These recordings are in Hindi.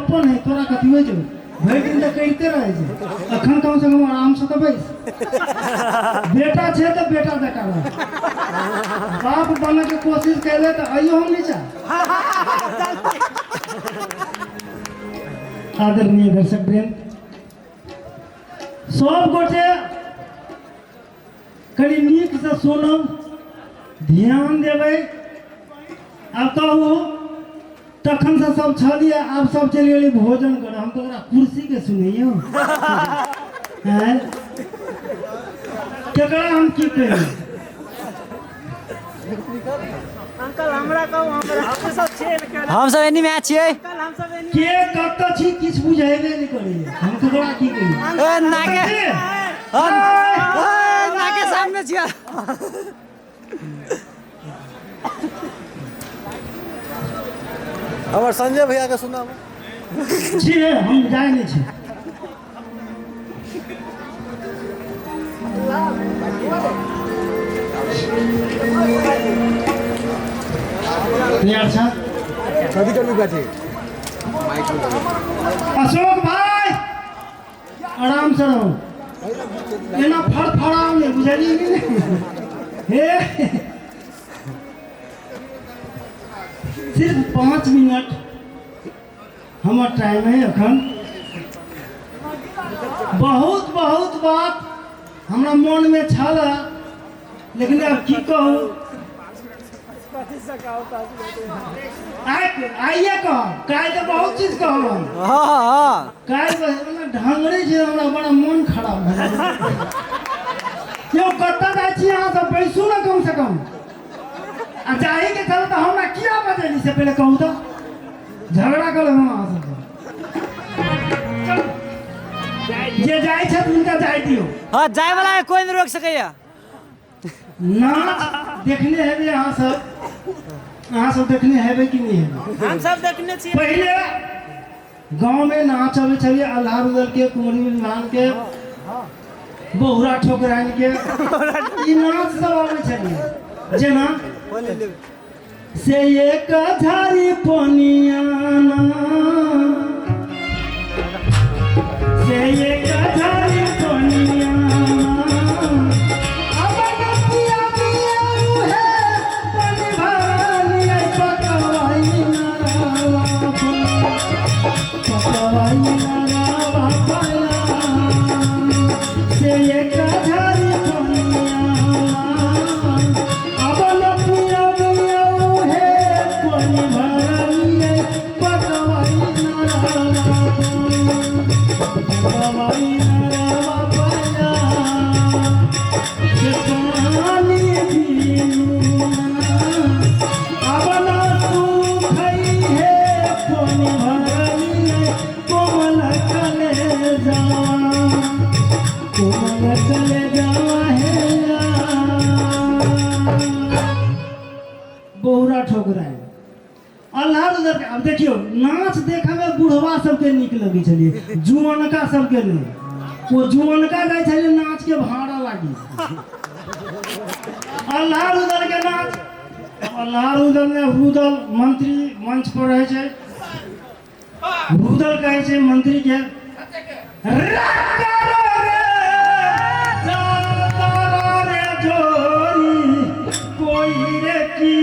अपन है तोरा कथी होइ छै भरि दिन तऽ करिते रहै छै अखन कम से कम आराम से तऽ बैस बेटा छै तऽ बेटा जकाँ रह बाप बने के कोशिश कैले तऽ आइयो हम नीचा आदरणीय दर्शक वृंद सब गोटे कनी नीक से सुनब ध्यान देबै आब कहू तखन से सब छलिए आब सब चलि गेली भोजन करे हम तो ओकरा कुर्सी के सुनैयो हैं केकरा हम की कही अंकल हमरा कहू हम सब खेल कर हम सब एनी मैच छियै अंकल हम सब एनी के कत छी किछ बुझेबे नहीं करैया हम तो ओकरा की कही ए नाके सामने छियै हमर संजय भैया के सुनाबो छी हम जाय नहीं छी यार छा कभी कभी बैठे अशोक भाई आराम से रहो एना फड़फड़ाओ नहीं बुझलिए कि नहीं हे सिर्फ 5 मिनट हमार टाइम है अखन बहुत बहुत बात हमरा मन में छल लेकिन अब की कहूँ आइए कह काल तो बहुत चीज कह काल ढंगरे छै हमरा बड़ा मन खराब भऽ क्यों कतऽ जाइ छी अहाँ सब बैसू ना कम से कम आ जाही के चलते तो हमरा किया बजेली से पहले कहू तो झगड़ा कर हम अहाँ सब जे जाइ छथि हुनका जाय दियौ हां जाय वाला कोई नहीं रोक सकैया नाच देखने हेबे अहाँ सब देखने हेबे कि नहीं हेबे हम सब देखने छी पहले गांव में नाच आवे छलिए अल्लाह रुदल के कुंवरी विमान के बहुरा ठोकराइन के ई नाच सब आवे छलिए जेना से एक झारी पनियाना से एक झारी पनियाना अब नदिया बियाऊ है पानी भरानी आई पकवाई ना बापाया से एक झारी पनियाना अब नदिया बियाऊ है पानी भरानी आई पकवाई ना बापाया पानी अब ना सुखई है पानी भरानी कोमल कले जावा है बहुरा ठोकराइन अल्लाह रुदल अब देखियो नाच देखे में बुढ़वा सबके नीक लगे छलिए जुअनका सबके नहीं वो जुअनका जाय छलिए नाच के भाड़ा लागी अल्लाह रुदल के नाच अल्लाह रुदल ने रुदल मंत्री मंच पर रहे छे रुदल कहे छे मंत्री के जोरी कोई रे की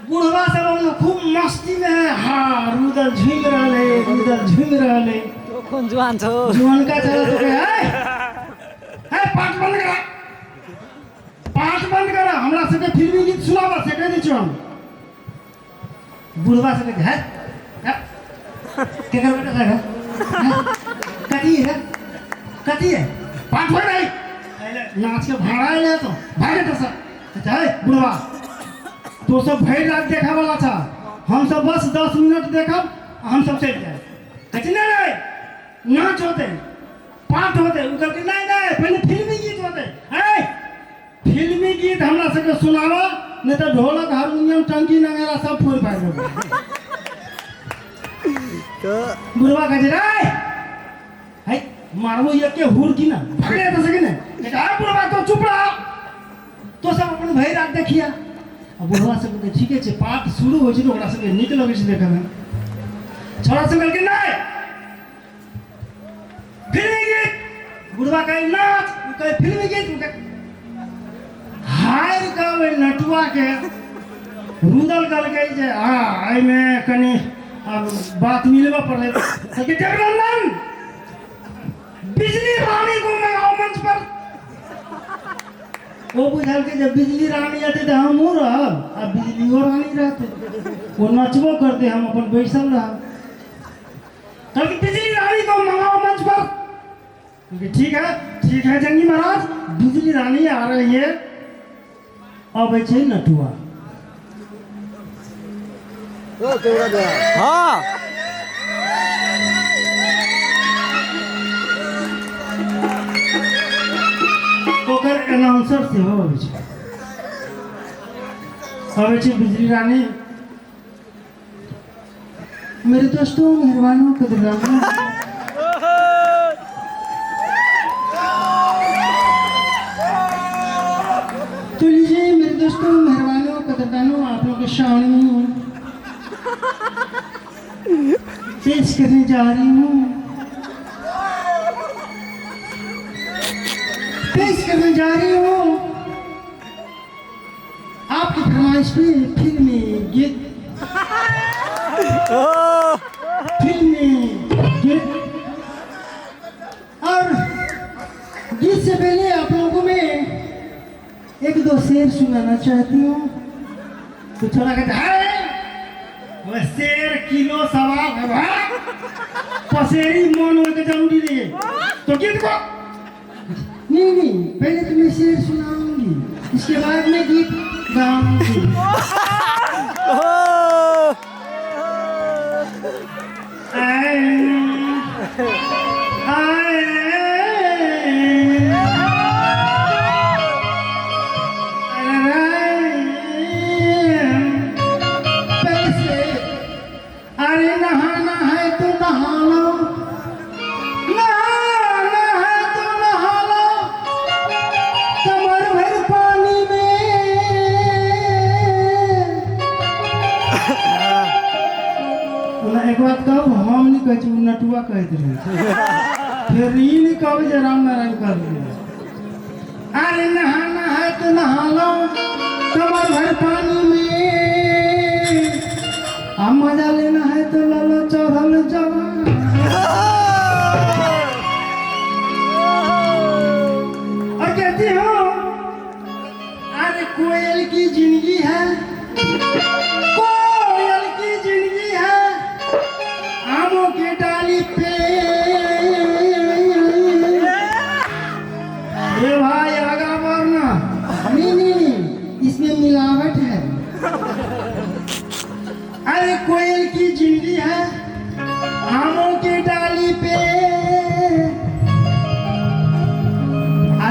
बुढ़वा सब खूब मस्ती में हाँ रुदल झूम रहे तो कौन जुआन छो जुआन का चला तो है पाँच बंद करा हमरा सबके फिल्मी गीत सुनाबा से कह दै छी हम बुढ़वा सब है केकर बेटा है कथी है पाँच बंद नहीं नाच के भाड़ा ले तो भागे तो सब अच्छा है बुढ़वा तो सब भर रात देखा वाला था हम सब बस 10 मिनट देखब हम सब चल जाए कहते नहीं नाच होते पाठ होते नहीं पहले फिल्मी गीत होते फिल्मी गीत हमरा सबके सुनावा नहीं तो ढोलक हारमोनियम टंकी नगाड़ा सब फोड़ पाए देबो तो बुढ़वा कहे रे है मारबो ये के हुर की ना भागे तो सके ने कहा बुढ़वा तो चुप रह तो सब अपन भाई रात देखिया अब बुढ़वा सब कहते ठीक है छे पाठ शुरू हो छै तो ओकरा सब नीक लगे छै देखे में छोरा सब कहलके नहीं फिल्मी गीत बुढ़वा कहे नाच कहे फिल्मी गीत हार गावे नटुआ के रुदल कहलके जे हां एमे कनी अब बात मिलवा पड़े सके जगनंदन बिजली रानी को मंगाओ मंच पर वो बुझल के जब बिजली रानी आते तो हम हो रहा अब बिजली और रानी रहते वो नचबो करते हम अपन बैसल रहा कल बिजली रानी को मंगाओ मंच पर ठीक है जंगी महाराज बिजली रानी आ रही है अब है नटुआ तो केवड़ा दे हाँ ओकर अनाउंसर से हो अबे छे बिजली रानी मेरे दोस्तों मेहरबानों कदरदानों तो लीजिए मेरे दोस्तों मेहरबानों कदरदानों आप लोगों के सामने पेश करने जा रही हूँ आपकी फरमाइश पे फिल्मी गीत और गीत से पहले आप लोगों को मैं एक दो शेर सुनाना चाहती हूँ तो छोड़ा कहता है वह शेर किलो सवाल है भाई पसेरी मन हो के जरूरी नहीं है तो गीत को नहीं पहले तो मैं शेर सुनाऊंगी इसके बाद में गीत गाऊंगी अरे नहाना है तो नहा लो नहाना है तो नहा लो कमर भर पानी में एक बात कहूँ हम नहीं कहते नटुआ कहते रहे फिर ये नहीं कहूँ जो राम नारायण कर दिए अरे नहाना है तो नहा लो कमर भर पानी में अब मजा लेना है तो लालो चढ़ल जवान और कहती हो अरे कोयल की जिंदगी है कोयल की जिंदगी है आमों की डाली पे ये भाई आगा बढ़ना नहीं इसमें मिलावट है अरे कोयल की जिंदगी है आमों की डाली पे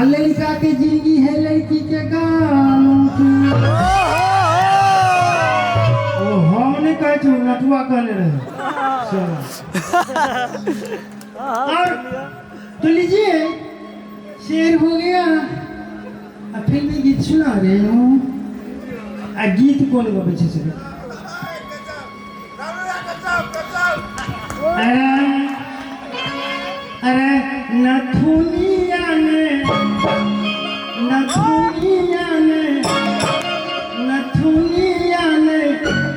लड़का की जिंदगी है लड़की के गालों की ओ हमने कहे थे नटुआ कहने रहे और तो लीजिए शेर हो गया अब फिर भी गीत सुना रहे हूँ गीत कौन का पीछे से अरे नथुनिया ने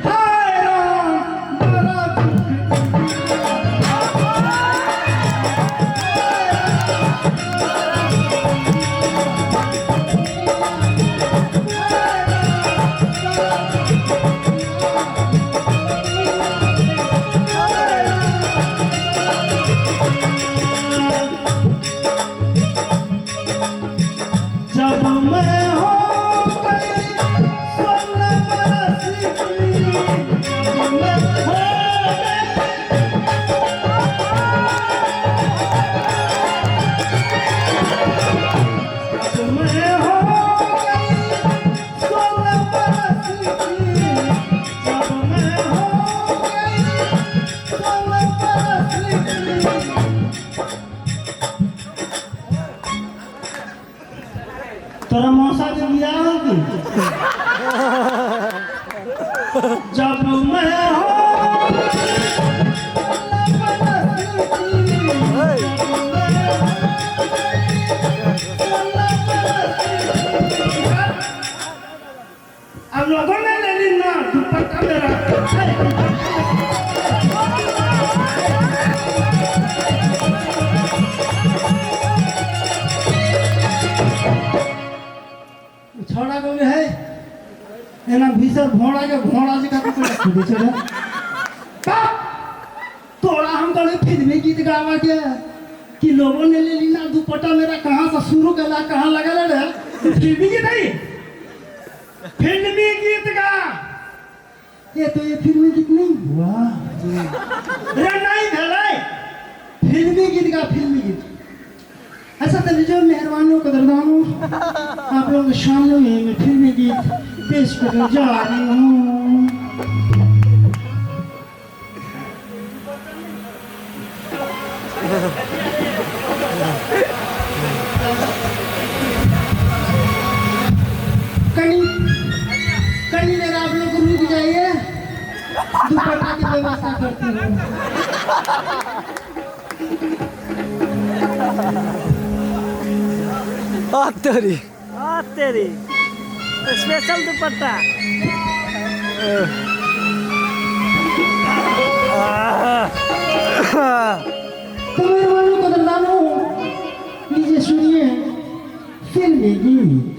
हाय राम बड़ा जब मैं हो जब मैं हो अब लोगों ने ले ली ना दुपट्टा मेरा छोड़ा को है एना भीतर घोड़ा के घोड़ा से का खुद चले तोड़ा हम कहे फिल्मी गीत गावा के कि लोगों ने ले ली ना दुपट्टा मेरा कहाँ से शुरू कला कहाँ लगा रे फिल्मी गीत नहीं फिल्मी गीत गा ये तो ये फिल्मी गीत नहीं हुआ रे नहीं भेलै फिल्मी गीत गा फिल्मी गीत अच्छा तो जो मेहरबानों कदरदानों आप लोगों के सामने में मैं फिल्मी गीत पेश करने जा रही हूँ कहीं देर आप लोग रुक जाइए दुपट्टा की व्यवस्था करती हूँ तेरी तेरी स्पेशल दुपट्टा तो मेहरबानों कदरदानों लीजिए सुनिए फिल्मी गीत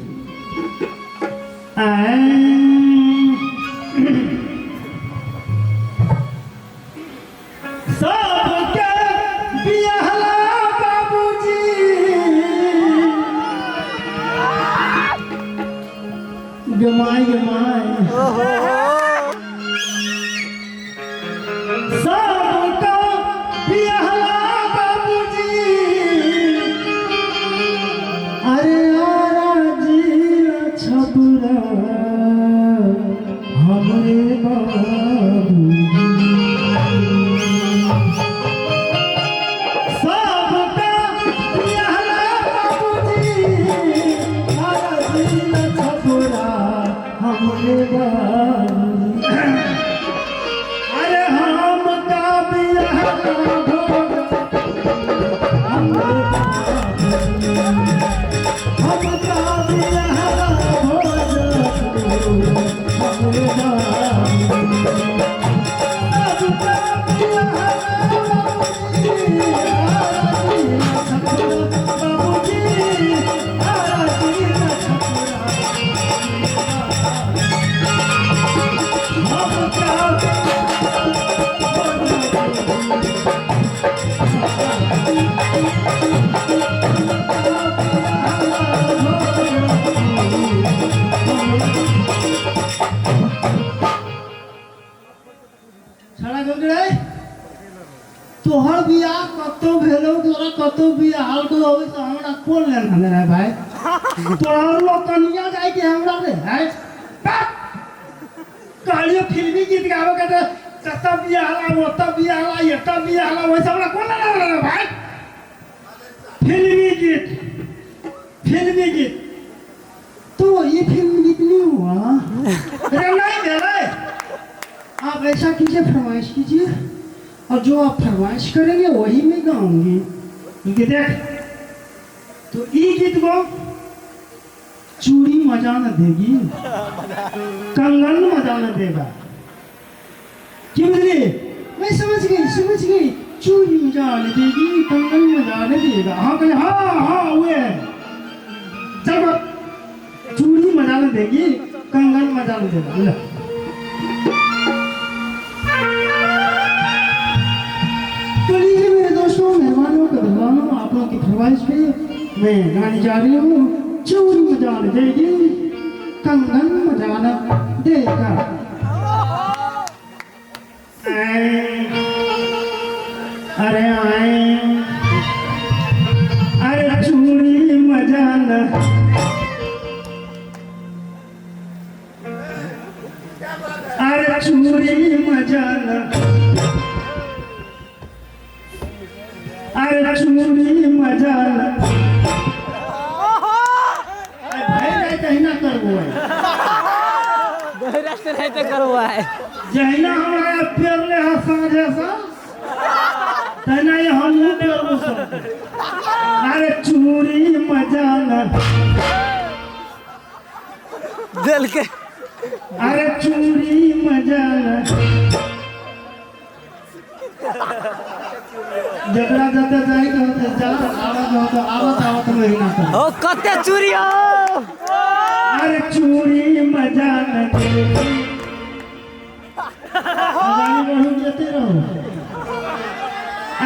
सबके बियाहला बाबूजी गमाई गमाई सबका बियाहला बाबूजी अरे आरा जी छबरा हमरे बाबूजी सबका बियाहला बाबूजी आरा जी छबरा हमरे बाबूजी अरे हम का बियाहला भोग हमरे बाबूजी हम का बियाहला भोग हमरे बाबूजी सबका बियाहला बाबूजी आरा जी छड़ा गंगड़े तोहर बियाह कतो भेलो तोरा कतो बियाह हाल को होवे तो हमरा कोन लेन हने रे भाई तोहर लोग कनिया जाय के हमरा रे है कालियो फिल्मी गीत गावे के तता बियाह ला ओता बियाह ला एता बियाह ला वैसा हमरा कोन लेन रे भाई फिल्मी गीत तो ये फिल्मी गीत नहीं हुआ रे नहीं दे रे आप ऐसा कीजिए फरमाइश कीजिए और जो आप फरमाइश करेंगे वही मैं गाऊंगी ठीक है देख तो ये गीत को चूड़ी मजा न देगी कंगन मजा न देगा क्यों बोले मैं समझ गई चूड़ी मजा न देगी कंगन मजा न देगा हाँ कहे हाँ हुए चल चूड़ी मजा न देगी कंगन मजा न देगा तो लीजिए मेरे दोस्तों मेहमानों कदरदानों आप लोगों की फरमाइश पे मैं गाने जा रही हूँ चूड़ी मजान देगी कंगन मजान देगा अरे आए अरे चूड़ी मजान अरे चूड़ी मजान अरे चूड़ी मजान भाई कहीं ना करो कोई रास्ते नहीं तो करवाए जहिना हमारे पेड़ ले हंसा जैसा तहिना ये हम पेड़ सब अरे चूड़ी मजाना दिल के अरे चूड़ी मजाना जकरा जाते जाई कहते जा आवत महीना का ओ कते चूरी हो अरे चूड़ी मजाना गाड़ी बढ़ू जेते रहो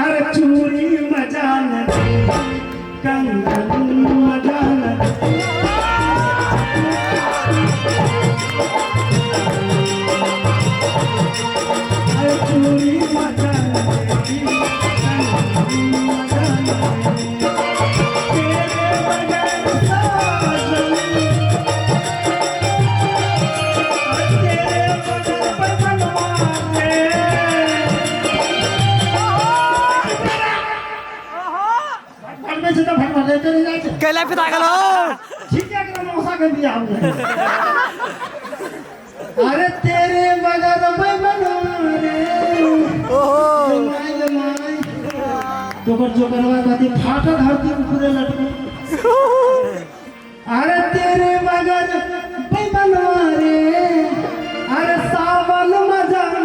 अरे चूड़ी मजाना कंगन मजाना अरे चूड़ी मजाना कैला पिता गलो अरे तेरे बगैर मैं बनवा रे जमाई तो कर जो करवा बाती फाटा धरती पूरे लटके अरे तेरे बगैर मैं बनवा रे अरे सावन मजान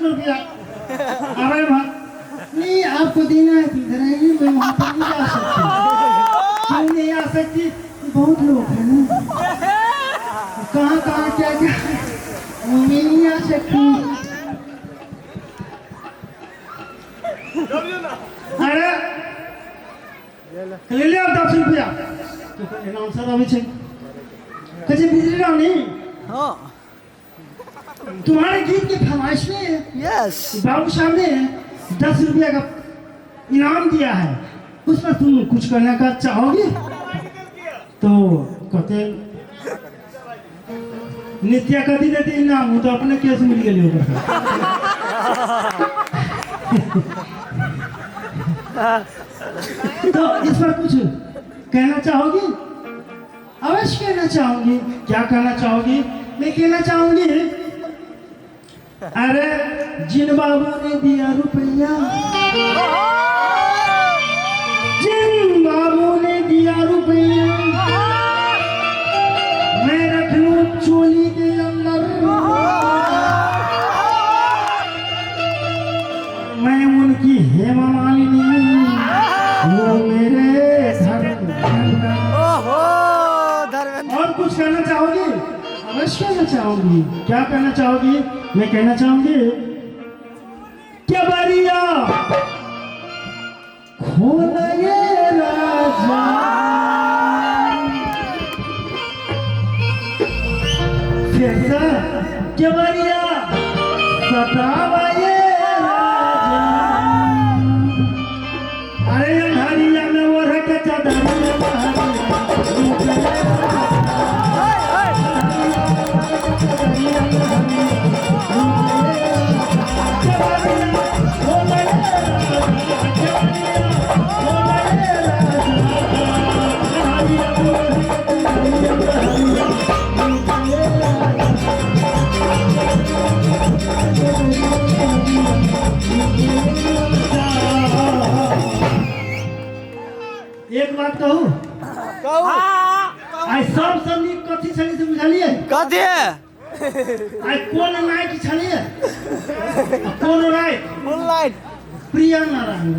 रुपया अरे भाई नहीं आपको देना है इधर आइए मैं वहाँ पर नहीं जा सकती क्यों नहीं आ सकती बहुत लोग हैं ना कहाँ कहाँ क्या क्या मैं नहीं आ सकती अरे ले ले आप 10 रुपया तो अनाउंसर अभी छे कजे बिजली ना नहीं हाँ तुम्हारे गीत की फरमाइश में यस बाबू साहब ने 10 रुपया का इनाम दिया है उस पर तुम कुछ करने का चाहोगे तो कहते नित्या कथी देते इनाम वो तो अपने केस मिल गए होगा तो इस पर कुछ कहना चाहोगी अवश्य कहना चाहूंगी क्या कहना चाहोगी मैं कहना चाहूंगी अरे जिन बाबू ने दिया रुपया जिन बाबू ने दिया रुपया मैं रख लूं चोली के अंदर मैं उनकी हेमा मालिनी वो मेरे और कुछ कहना चाहोगी अवश्य कहना चाहूंगी क्या कहना चाहोगी मैं कहना चाहूंगी क्या बारिया खोलिए राजा फिर से क्या बारिया सतावाए राजा अरे अंधारिया में वो रख चादरिया एक बात कहूँ आई सब नीक कथी छली से बुझलिए कथी आई कौन नायक छलिए कौन नायक मूनलाइट प्रिया नारायण